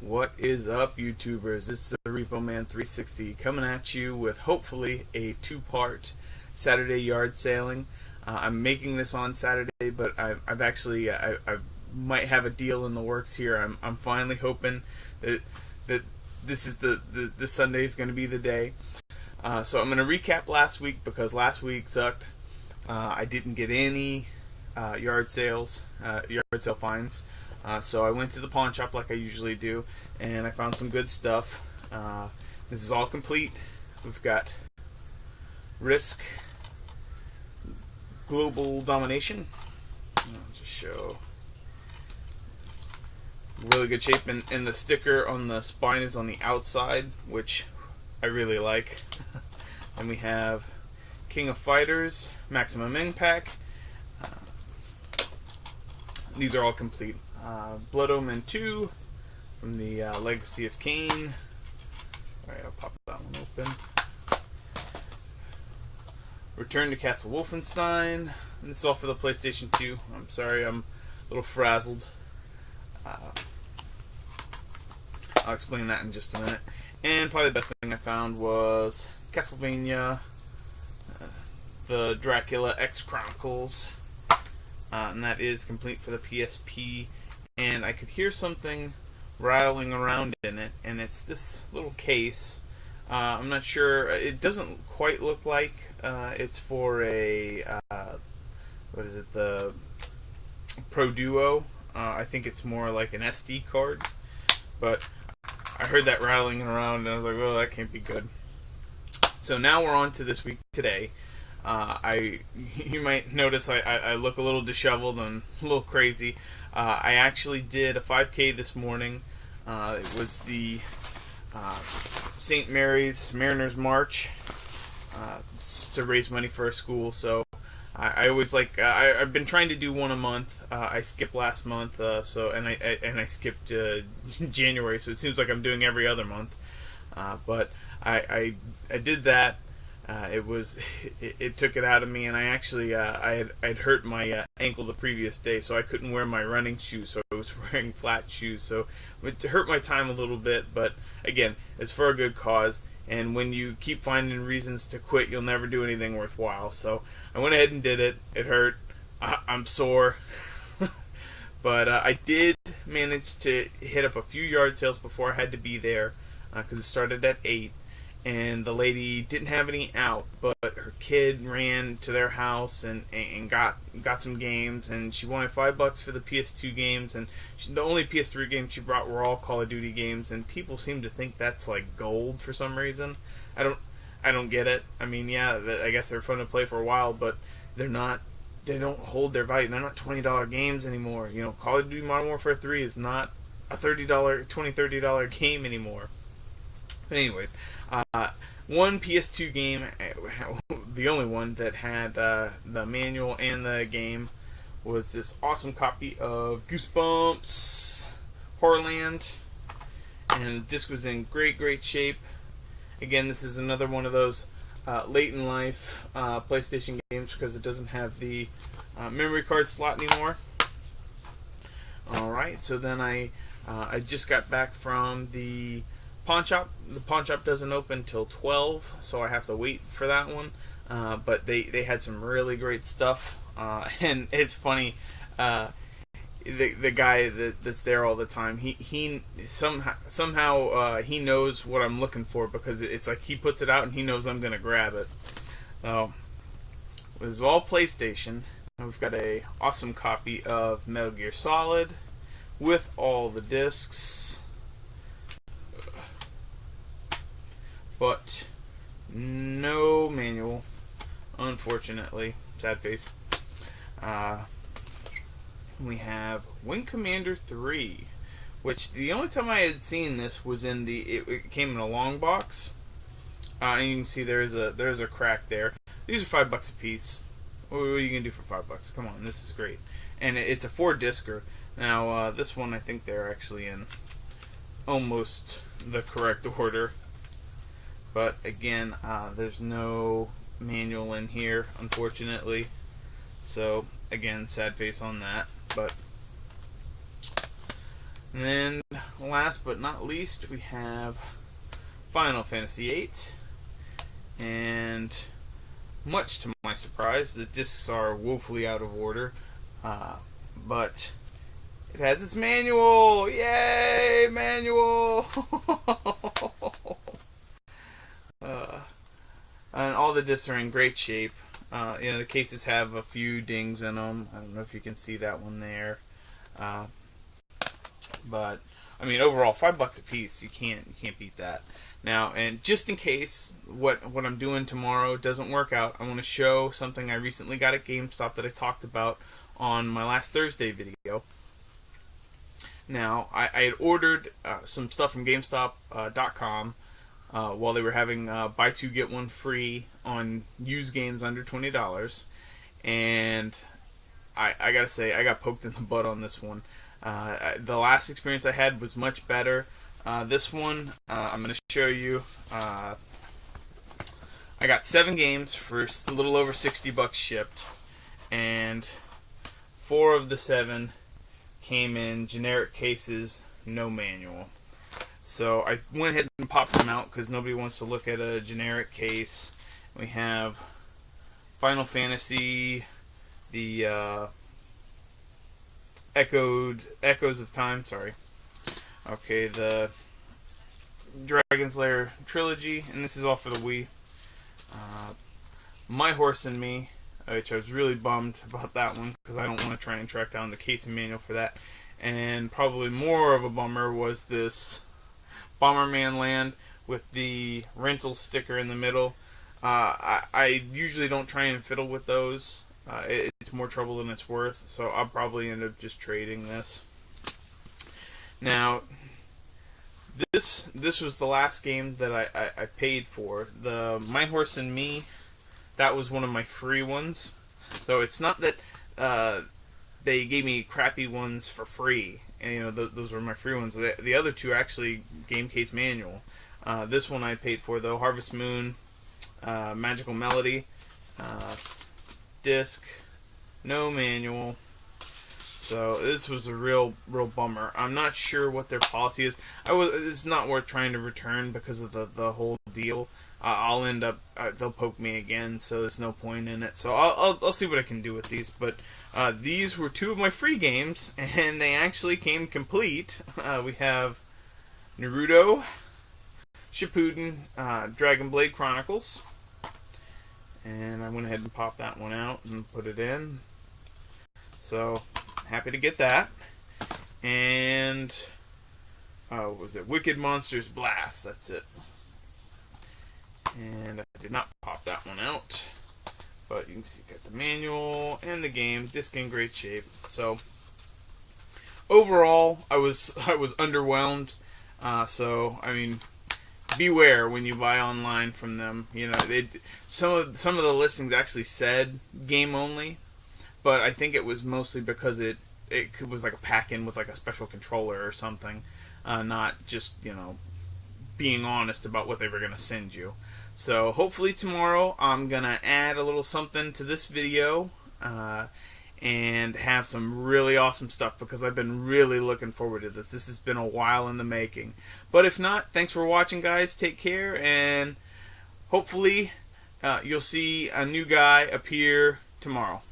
What is up, YouTubers? This is the Repo Man 360 coming at you with hopefully a two-part Saturday yard sailing. I'm making this on Saturday, but I've actually I might have a deal in the works here. I'm finally hoping that this is the Sunday is going to be the day. So I'm going to recap last week because last week sucked. I didn't get any yard sale finds. So I went to the pawn shop like I usually do, and I found some good stuff. This is all complete. We've got Risk, Global Domination. I'll just show really good shape, and the sticker on the spine is on the outside, which I really like. And we have King of Fighters, Maximum Impact. These are all complete. Blood Omen 2 from the Legacy of Kain. Alright, I'll pop that one open. Return to Castle Wolfenstein. And this is all for the PlayStation 2. I'm sorry, I'm a little frazzled. I'll explain that in just a minute. And probably the best thing I found was Castlevania, the Dracula X Chronicles. And that is complete for the PSP. And I could hear something rattling around in it, and it's this little case. I'm not sure. It doesn't quite look like it's for a what is it? The Pro Duo. I think it's more like an SD card. But I heard that rattling around, and I was like, "Oh, that can't be good." So now we're on to this week today. You might notice I look a little disheveled and a little crazy. I actually did a 5K this morning. It was the St. Mary's Mariners March to raise money for a school. So I always like I've been trying to do one a month. I skipped last month, and I skipped January. So it seems like I'm doing every other month. But I did that. It took it out of me, and I actually I'd hurt my ankle the previous day, so I couldn't wear my running shoes, so I was wearing flat shoes, so it hurt my time a little bit. But again, it's for a good cause, and when you keep finding reasons to quit, you'll never do anything worthwhile. So I went ahead and did it. It hurt. I'm sore. But I did manage to hit up a few yard sales before I had to be there, because it started at 8. And the lady didn't have any out, but her kid ran to their house and got some games, and she wanted $5 for the PS2 games, and the only PS3 games she brought were all Call of Duty games, and people seem to think that's like gold for some reason. I don't get it. I mean, yeah, I guess they're fun to play for a while, but they're not. They don't hold their value. They're not $20 games anymore. You know, Call of Duty Modern Warfare 3 is not a $30 game anymore. But anyways, one PS2 game, the only one that had the manual and the game, was this awesome copy of Goosebumps Horrorland, and the disc was in great shape. Again, this is another one of those late in life PlayStation games because it doesn't have the memory card slot anymore. Alright, so then I just got back from the pawn shop. The pawn shop doesn't open till 12, so I have to wait for that one. But they had some really great stuff, and it's funny. The guy that's there all the time, he somehow he knows what I'm looking for, because it's like he puts it out and he knows I'm gonna grab it. This is all PlayStation. We've got a awesome copy of Metal Gear Solid with all the discs. But no manual, unfortunately. Sad face. We have Wing Commander 3, which the only time I had seen this was in it came in a long box. And you can see there's a crack there. These are $5 a piece. What are you gonna do for $5? Come on, this is great. And it's a 4-discer. Now this one, I think they're actually in almost the correct order. But again, there's no manual in here, unfortunately. So again, sad face on that. But and then last but not least, we have Final Fantasy VIII, and much to my surprise, the discs are woefully out of order, but it has its manual. Yay, manual! And all the discs are in great shape. The cases have a few dings in them. I don't know if you can see that one there. But I mean, overall, $5 a piece. You can't beat that. Now, and just in case what I'm doing tomorrow doesn't work out, I want to show something I recently got at GamStop that I talked about on my last Thursday video. Now, I had ordered some stuff from GamStop.com while they were having buy two get one free on used games under $20, and I gotta say, I got poked in the butt on this one. The last experience I had was much better. This one, I'm going to show you. I got 7 games for a little over $60 shipped, and 4 of the 7 came in generic cases, no manual. So I went ahead and popped them out because nobody wants to look at a generic case. We have Final Fantasy, the Echoes of Time, sorry. Okay, the Dragon's Lair trilogy, and this is all for the Wii. My Horse and Me, which I was really bummed about that one because I don't want to try and track down the case and manual for that. And probably more of a bummer was this Bomberman Land with the rental sticker in the middle. I usually don't try and fiddle with those. It's more trouble than it's worth, so I'll probably end up just trading this. Now, this was the last game that I paid for. The My Horse and Me, that was one of my free ones. So it's not that they gave me crappy ones for free, and those were my free ones. The other 2 actually game case manual. This one I paid for though, Harvest Moon, Magical Melody, disc, no manual. So this was a real bummer. I'm not sure what their policy is. It's not worth trying to return because of the whole deal. I'll end up they'll poke me again, so there's no point in it. So I'll see what I can do with these. But these were 2 of my free games, and they actually came complete. We have Naruto Shippuden, Dragon Blade Chronicles. And I went ahead and popped that one out and put it in. So, happy to get that. And, what was it? Wicked Monsters Blast. That's it. And I did not pop that one out. But you can see, got the manual and the game. Disc in great shape. So, overall, I was underwhelmed. So, I mean, beware when you buy online from them. Some of the listings actually said game only, but I think it was mostly because it was like a pack-in with like a special controller or something, not just being honest about what they were gonna send you. So hopefully tomorrow I'm gonna add a little something to this video and have some really awesome stuff, because I've been really looking forward to this. This has been a while in the making. But if not, thanks for watching, guys. Take care, and hopefully you'll see a new guy appear tomorrow.